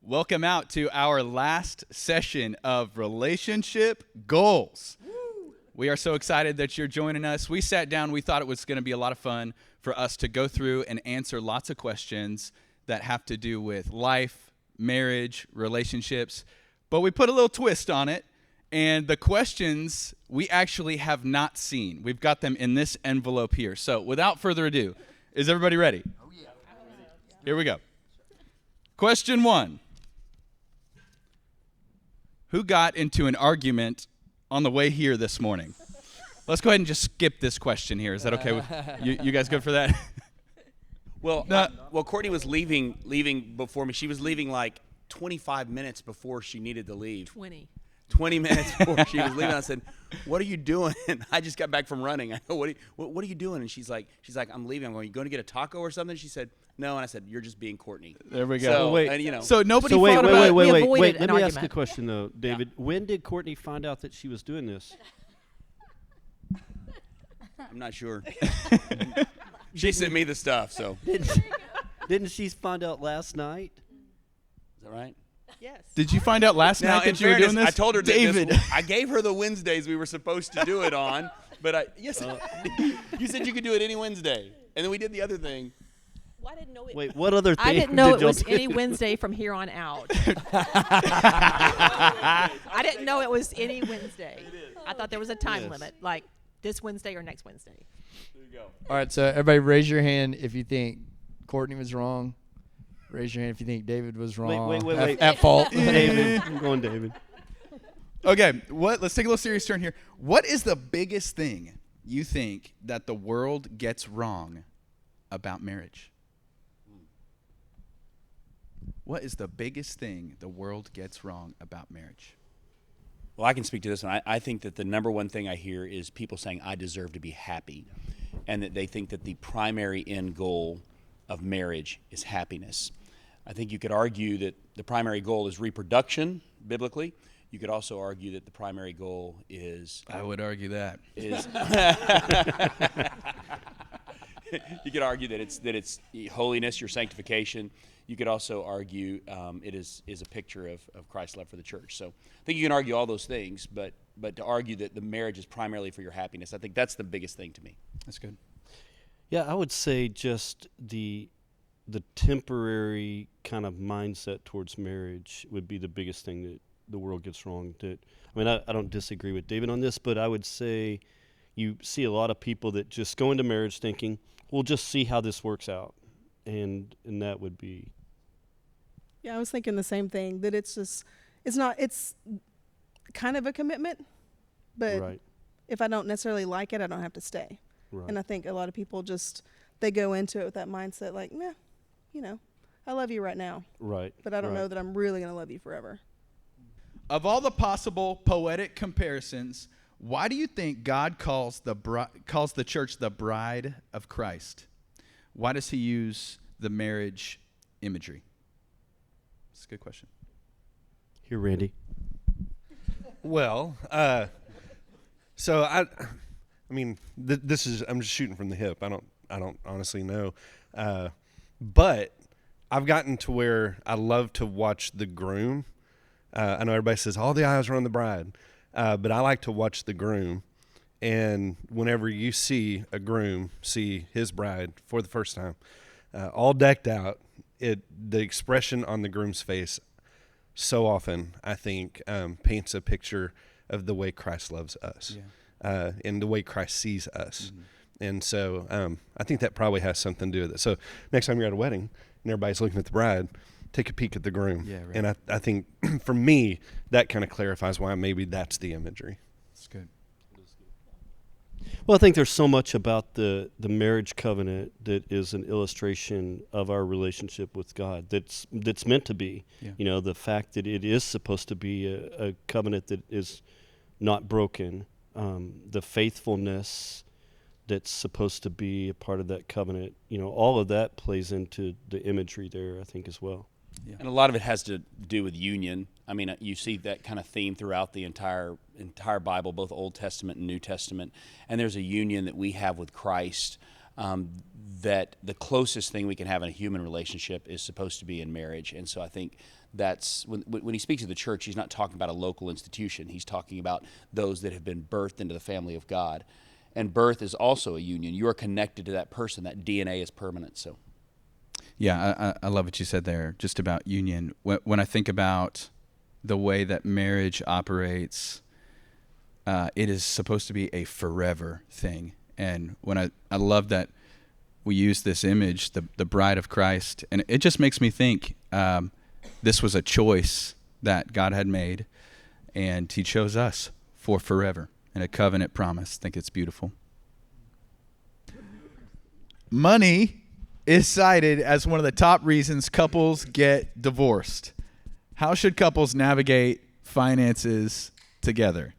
Welcome out to our last session of Relationship Goals. We are so excited that you're joining us. We sat down, we thought it was going to be a lot of fun for us to go through and answer lots of questions that have to do with life, marriage, relationships, but we put a little twist on it, and the questions we actually have not seen. We've got them in this envelope here. So without further ado, is everybody ready? Oh, yeah. Here we go. Question 1. Who got into an argument on the way here this morning? Let's go ahead and just skip this question here. Is that okay? You guys good for that? Well, Courtney was leaving before me. She was leaving like 25 minutes before she needed to leave. 20 minutes before she was leaving. I said, "What are you doing?" I just got back from running. I go, "What are you doing?" And she's like, "I'm leaving." I'm going, "You going to get a taco or something?" She said, "No." And I said, "You're just being Courtney." There we go. So, wait. and, So nobody So wait. thought about Let an me ask argument. a question though, David. When did Courtney find out that she was doing this? I'm not sure. She sent me the stuff, so Didn't she find out last night? is that right? Yes. Did you find out last Now, night in that you were fairness, doing this? I told her that David. I gave her the Wednesdays we were supposed to do it on, but you said you could do it any Wednesday, and then we did the other thing. Well, I didn't know it. Wait, what other thing? I didn't know did it y'all was do? any Wednesday from here on out. I didn't know it was any Wednesday. I thought there was a time limit, like this Wednesday or next Wednesday. There you go. All right, so everybody raise your hand if you think Courtney was wrong. Raise your hand if you think David was wrong. Wait. At fault. David, I'm going David. Okay, let's take a little serious turn here. What is the biggest thing you think that the world gets wrong about marriage? What is the biggest thing the world gets wrong about marriage? Well, I can speak to this one. I think that the number one thing I hear is people saying, "I deserve to be happy," and that they think that the primary end goal of marriage is happiness. I think you could argue that the primary goal is reproduction, biblically. You could also argue that the primary goal is... I would argue that. You could argue that it's holiness, your sanctification. You could also argue it is a picture of Christ's love for the church. So I think you can argue all those things, but to argue that the marriage is primarily for your happiness, I think that's the biggest thing to me. That's good. Yeah, I would say just the temporary kind of mindset towards marriage would be the biggest thing that the world gets wrong. I don't disagree with David on this, but I would say you see a lot of people that just go into marriage thinking, we'll just see how this works out. And that would be... Yeah, I was thinking the same thing, that it's kind of a commitment, but Right. if I don't necessarily like it, I don't have to stay. Right. And I think a lot of people they go into it with that mindset like, nah, I love you right now, Right. but I don't right. know that I'm really going to love you forever. Of all the possible poetic comparisons, why do you think God calls the church the bride of Christ? Why does he use the marriage imagery? That's a good question. Here, Randy. Well, so this is, I'm just shooting from the hip. I don't honestly know, but I've gotten to where I love to watch the groom. I know everybody says all the eyes are on the bride, but I like to watch the groom. And whenever you see a groom see his bride for the first time, all decked out, the expression on the groom's face so often, I think, paints a picture of the way Christ loves us, and the way Christ sees us. Mm-hmm. And so I think that probably has something to do with it. So next time you're at a wedding and everybody's looking at the bride, take a peek at the groom. Yeah, right. And I think for me, that kind of clarifies why maybe that's the imagery. That's good. Well, I think there's so much about the marriage covenant that is an illustration of our relationship with God that's meant to be. Yeah. The fact that it is supposed to be a covenant that is not broken, the faithfulness that's supposed to be a part of that covenant, all of that plays into the imagery there, I think, as well. Yeah. And a lot of it has to do with union. I mean, you see that kind of theme throughout the entire Bible, both Old Testament and New Testament. And there's a union that we have with Christ that the closest thing we can have in a human relationship is supposed to be in marriage. And so I think that's when he speaks of the church, he's not talking about a local institution. He's talking about those that have been birthed into the family of God. And birth is also a union. You are connected to that person. That DNA is permanent. So, yeah, I love what you said there, just about union. When I think about the way that marriage operates, it is supposed to be a forever thing. And when I love that we use this image, the bride of Christ, and it just makes me think this was a choice that God had made, and he chose us for forever and a covenant promise. I think it's beautiful. Money is cited as one of the top reasons couples get divorced. How should couples navigate finances together?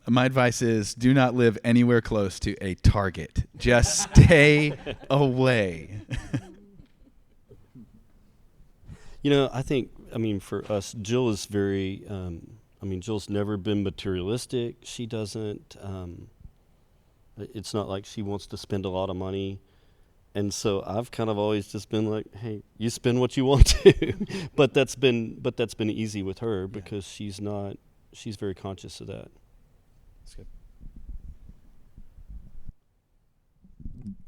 My advice is do not live anywhere close to a Target. Just stay away. I mean, for us, Jill is very, Jill's never been materialistic. She doesn't, it's not like she wants to spend a lot of money. And so I've kind of always just been like, hey, you spend what you want to. but that's been easy with her because she's very conscious of that. That's good.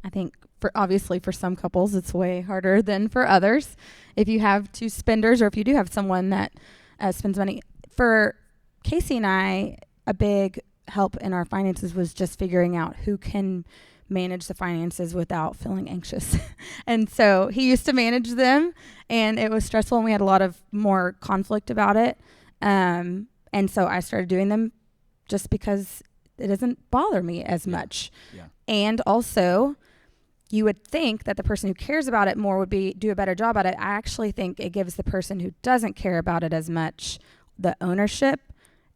I think obviously for some couples it's way harder than for others. If you have two spenders or if you do have someone that spends money. For Casey and I, a big help in our finances was just figuring out who can manage the finances without feeling anxious. And so he used to manage them, and it was stressful, and we had a lot of more conflict about it. And so I started doing them just because it doesn't bother me as much. Yeah. And also, you would think that the person who cares about it more would do a better job at it. I actually think it gives the person who doesn't care about it as much the ownership,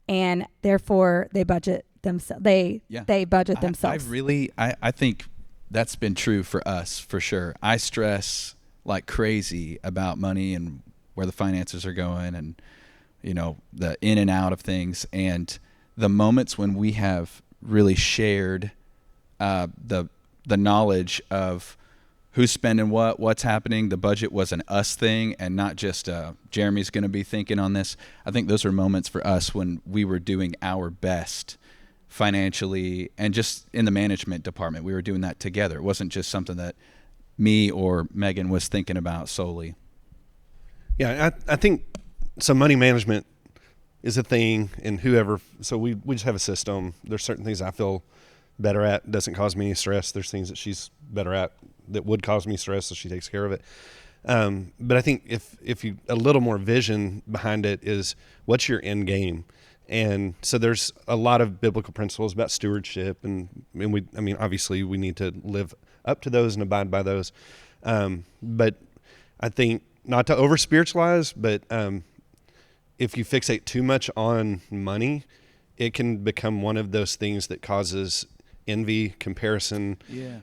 and therefore they budget themselves. They budget themselves. I think that's been true for us for sure. I stress like crazy about money and where the finances are going, and the in and out of things. And the moments when we have really shared the knowledge of who's spending what's happening, the budget was an us thing and not just Jeremy's going to be thinking on this. I think those are moments for us when we were doing our best financially and just in the management department. We were doing that together. It wasn't just something that me or Megan was thinking about solely. Yeah, I think so. Money management is a thing, and so we just have a system. There's certain things I feel better at. It doesn't cause me any stress. There's things that she's better at that would cause me stress, so she takes care of it. But I think if you a little more vision behind it is what's your end game. And so there's a lot of biblical principles about stewardship, and obviously we need to live up to those and abide by those. But I think not to over spiritualize, but if you fixate too much on money, it can become one of those things that causes envy, comparison,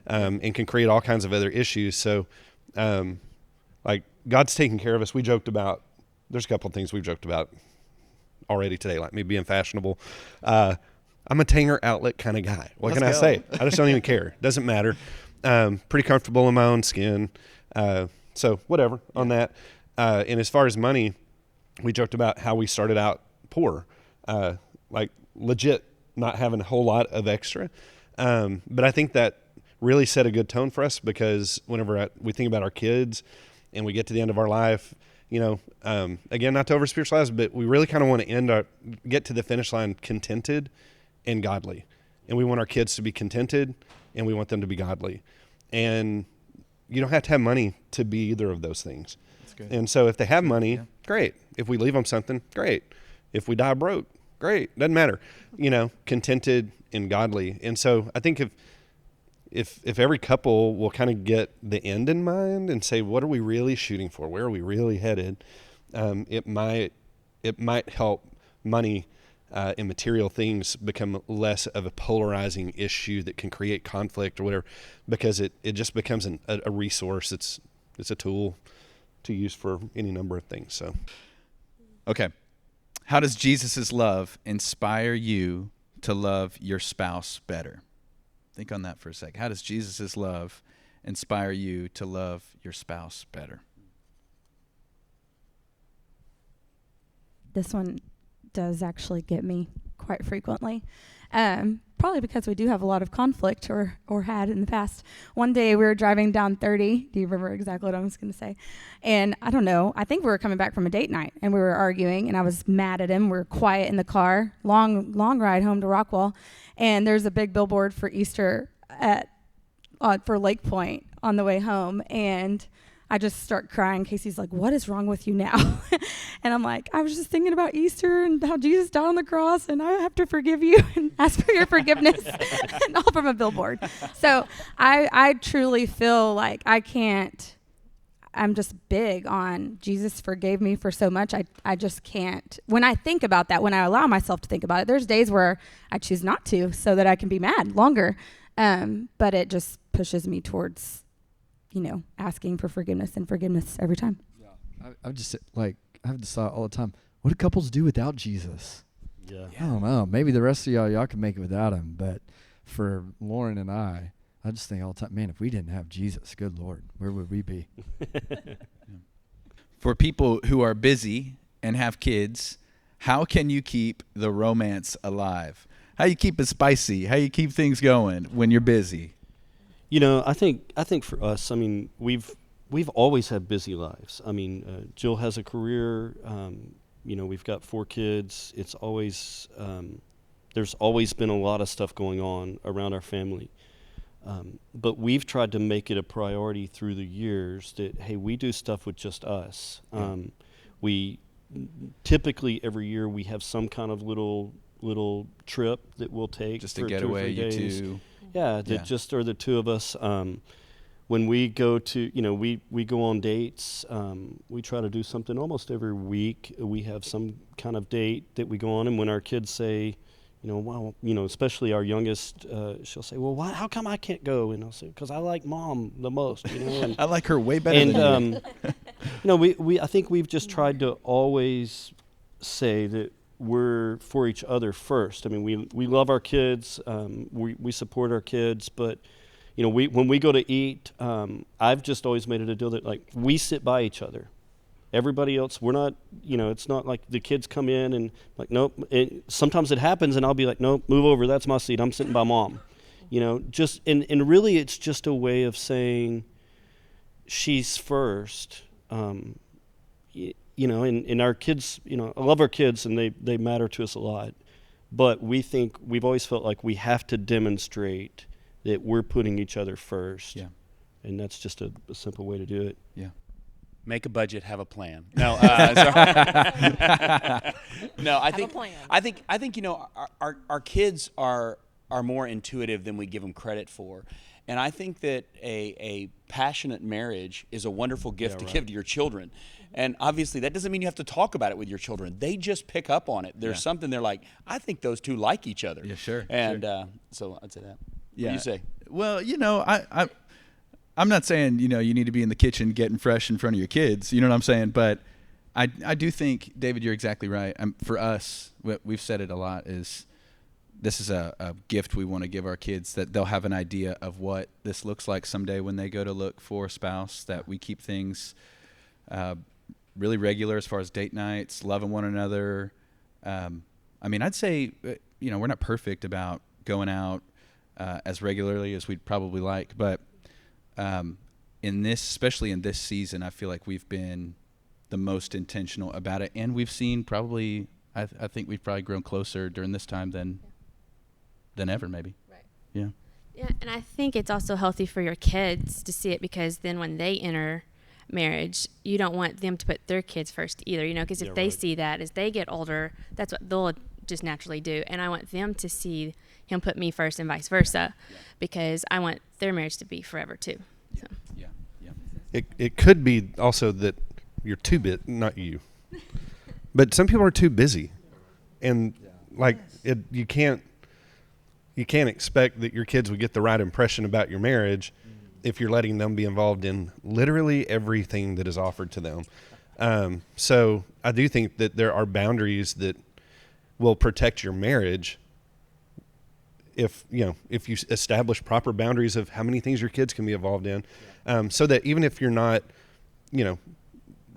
and can create all kinds of other issues. So, like God's taking care of us. There's a couple of things we've joked about already today, like me being fashionable. I'm a Tanger outlet kind of guy. What can I say? I just don't even care. Doesn't matter. Pretty comfortable in my own skin. So whatever on that. And as far as money, we joked about how we started out poor, like legit not having a whole lot of extra. But I think that really set a good tone for us, because whenever we think about our kids and we get to the end of our life, again, not to over spiritualize, but we really kind of want to get to the finish line contented and godly. And we want our kids to be contented, and we want them to be godly. And you don't have to have money to be either of those things. That's good. And so if they have money, great. If we leave them something, great. If we die broke, great. Doesn't matter. Contented and godly. And so I think if every couple will kind of get the end in mind and say, what are we really shooting for? Where are we really headed? It might help money and material things become less of a polarizing issue that can create conflict or whatever, because it just becomes a resource. It's a tool to use for any number of things. So, okay. How does Jesus' love inspire you to love your spouse better? Think on that for a sec. How does Jesus' love inspire you to love your spouse better? this one does actually get me quite frequently. Probably because we do have a lot of conflict or had in the past. One day we were driving down 30. Do you remember exactly what I was going to say? And I don't know. I think we were coming back from a date night and we were arguing and I was mad at him. We were quiet in the car, long ride home to Rockwall. And there's a big billboard for Easter for Lake Point on the way home. And I just start crying. Casey's like, what is wrong with you now? And I'm like, I was just thinking about Easter and how Jesus died on the cross and I have to forgive you and ask for your forgiveness. And all from a billboard. So I truly feel like I'm just big on Jesus forgave me for so much. I just can't. When I think about that, when I allow myself to think about it, there's days where I choose not to so that I can be mad longer. But it just pushes me towards asking for forgiveness and forgiveness every time. Yeah. I have this thought all the time. What do couples do without Jesus? Yeah. I don't know. Maybe the rest of y'all can make it without him. But for Lauren and I just think all the time, man, if we didn't have Jesus, good Lord, where would we be? For people who are busy and have kids, how can you keep the romance alive? How you keep it spicy? How you keep things going when you're busy? I think for us, I mean, we've always had busy lives. I mean, Jill has a career. We've got 4 kids. It's always there's always been a lot of stuff going on around our family. But we've tried to make it a priority through the years that, hey, we do stuff with just us. We typically every year we have some kind of little trip that we'll take. Just a for getaway, 2 or 3 days. you two. Yeah, that just are the 2 of us. When we go to, we go on dates. We try to do something almost every week. We have some kind of date that we go on, and when our kids say, especially our youngest, she'll say, well, how come I can't go? And I'll say, because I like Mom the most, And, I like her way better than you. I think we've just tried to always say that we're for each other first. I mean, we love our kids. We support our kids, but when we go to eat, I've just always made it a deal that we sit by each other. Everybody else, we're not. It's not like the kids come in and nope. Sometimes it happens, and I'll be like, nope, move over. That's my seat. I'm sitting by Mom. Just and really, it's just a way of saying she's first. And our kids, I love our kids and they matter to us a lot, but we've always felt like we have to demonstrate that we're putting each other first. Yeah. And that's just a simple way to do it. Yeah. Make a budget, have a plan. No, sorry. No, I think our kids are more intuitive than we give them credit for. And I think that a passionate marriage is a wonderful gift to give to your children. And obviously, that doesn't mean you have to talk about it with your children. They just pick up on it. There's something they're like, I think those 2 like each other. Yeah, sure. And so I'd say that. Yeah. What do you say? Well, I'm not saying, you need to be in the kitchen getting fresh in front of your kids. You know what I'm saying? But I do think, David, you're exactly right. For us, we've said it a lot, is this is a gift we want to give our kids, that they'll have an idea of what this looks like someday when they go to look for a spouse, that we keep things really regular as far as date nights, loving one another. I'd say, we're not perfect about going out as regularly as we'd probably like, but especially in this season, I feel like we've been the most intentional about it, and we've seen probably, I think we've probably grown closer during this time than ever, maybe. Right. Yeah. Yeah, and I think it's also healthy for your kids to see it, because then when they enter marriage, you don't want them to put their kids first either, because if they see that as they get older, that's what they'll just naturally do. And I want them to see him put me first and vice versa, because I want their marriage to be forever too. So. Yeah. It could be also that you're too not you, but some people are too busy, and you can't expect that your kids would get the right impression about your marriage if you're letting them be involved in literally everything that is offered to them. So I do think that there are boundaries that will protect your marriage if you establish proper boundaries of how many things your kids can be involved in, so that even if you're not,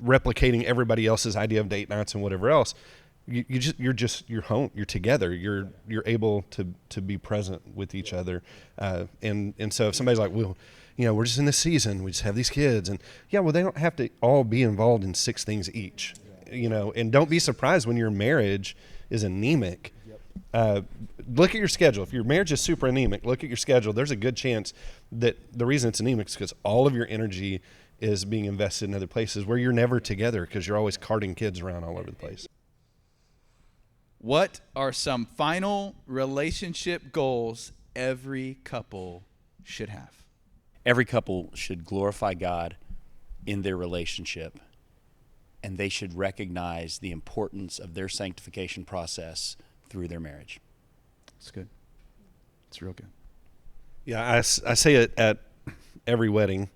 replicating everybody else's idea of date nights and whatever else, you're home, you're together, you're able to be present with each other, and so if somebody's like, well, we're just in this season, we just have these kids, and well, they don't have to all be involved in 6 things each, and don't be surprised when your marriage is anemic. Look at your schedule. If your marriage is super anemic, look at your schedule. There's a good chance that the reason it's anemic is because all of your energy is being invested in other places where you're never together because you're always carting kids around all over the place. What are some final relationship goals every couple should have? Every couple should glorify God in their relationship, and they should recognize the importance of their sanctification process through their marriage. It's good. It's real good. Yeah, I say it at every wedding,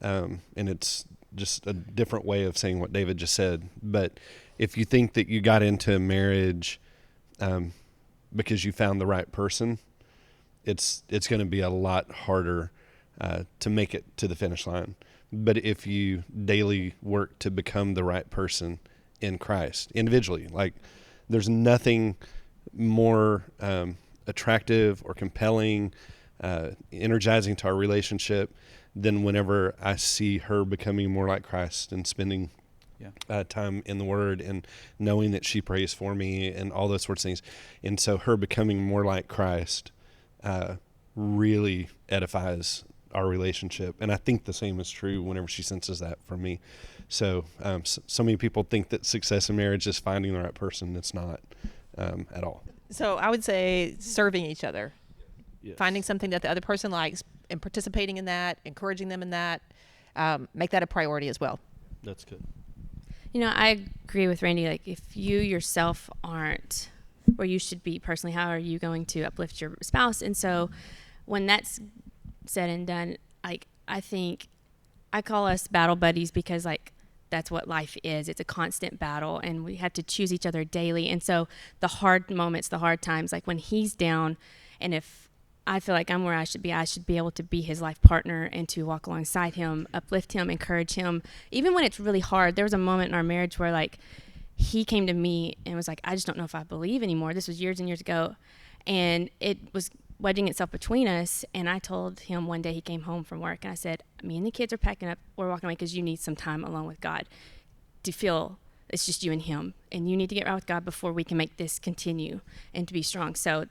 and it's just a different way of saying what David just said. But if you think that you got into marriage because you found the right person, it's going to be a lot harder to make it to the finish line. But if you daily work to become the right person in Christ, individually, like there's nothing more attractive or compelling, energizing to our relationship than whenever I see her becoming more like Christ and spending time in the Word and knowing that she prays for me and all those sorts of things. And so her becoming more like Christ really edifies our relationship. And I think the same is true whenever she senses that from me. So so many people think that success in marriage is finding the right person. It's not at all. So I would say serving each other, Yes. finding something that the other person likes and participating in that, encouraging them in that, make that a priority as well. That's good. I agree with Randy. Like, if you yourself aren't where you should be personally, how are you going to uplift your spouse? And so when that's said and done, I think I call us battle buddies because, that's what life is. It's a constant battle, and we have to choose each other daily. And so the hard moments, the hard times, like when he's down, and if I feel like I'm where I should be able to be his life partner and to walk alongside him, uplift him, encourage him. Even when it's really hard, there was a moment in our marriage where he came to me and was like, I just don't know if I believe anymore. This was years and years ago. And it was wedging itself between us. And I told him one day, he came home from work, and I said, me and the kids are packing up. We're walking away because you need some time alone with God to feel it's just you and him. And you need to get right with God before we can make this continue and to be strong. So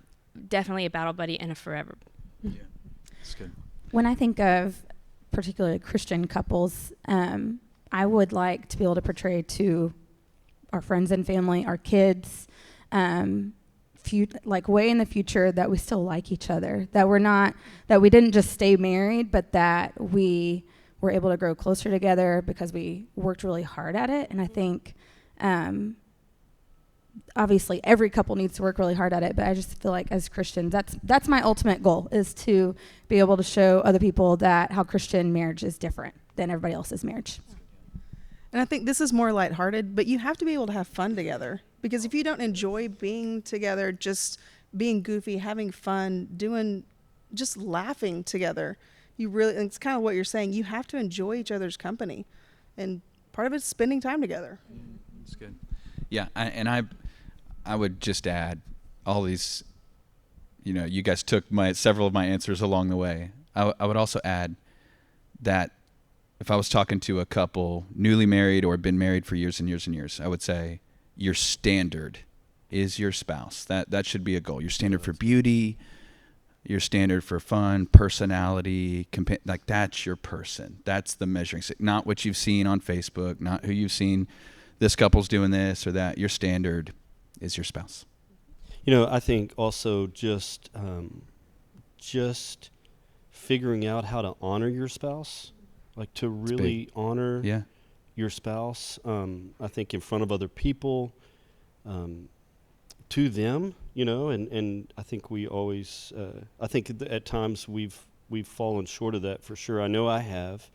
definitely a battle buddy and a forever. Yeah, that's good. When I think of particularly Christian couples, I would like to be able to portray to our friends and family, our kids, way in the future, that we still like each other, that we didn't just stay married, but that we were able to grow closer together because we worked really hard at it. And I think, obviously every couple needs to work really hard at it, but I just feel like as Christians, that's my ultimate goal, is to be able to show other people that how Christian marriage is different than everybody else's marriage. And I think this is more lighthearted, but you have to be able to have fun together. Because if you don't enjoy being together, just being goofy, having fun, just laughing together, it's kind of what you're saying. You have to enjoy each other's company. And part of it's spending time together. That's good. Yeah, I would just add all these, you guys took several of my answers along the way. I would also add that if I was talking to a couple newly married or been married for years and years and years, I would say your standard is your spouse. That should be a goal. Your standard for beauty, your standard for fun, personality, that's your person. That's the measuring stick. Not what you've seen on Facebook, not who you've seen this couple's doing this or that. Your standard is your spouse. I think also just figuring out how to honor your spouse, to really honor your spouse. I think in front of other people, to them, and I think we always, at times we've fallen short of that for sure. I know I have,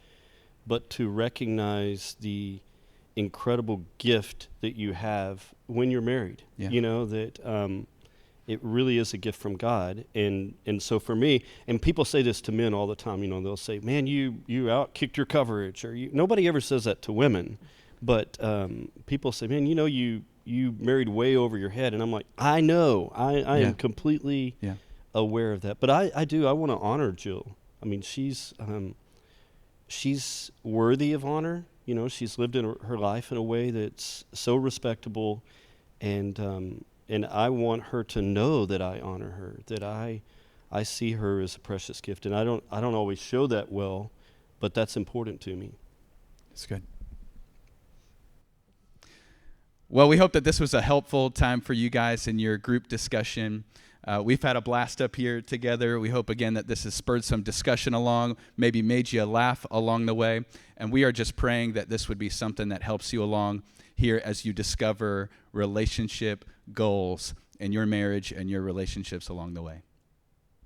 but to recognize the incredible gift that you have when you're married, that it really is a gift from God. And so for me, and people say this to men all the time, they'll say, man, you out-kicked your coverage, or nobody ever says that to women, but people say, man, you you married way over your head. And I'm like, I know, I am completely aware of that. But I want to honor Jill. I mean, she's worthy of honor. You know, she's lived in her life in a way that's so respectable, and I want her to know that I honor her, that I see her as a precious gift. And I don't always show that well, but that's important to me. That's good. Well, we hope that this was a helpful time for you guys in your group discussion. We've had a blast up here together. We hope, again, that this has spurred some discussion along, maybe made you laugh along the way. And we are just praying that this would be something that helps you along here as you discover relationship goals in your marriage and your relationships along the way.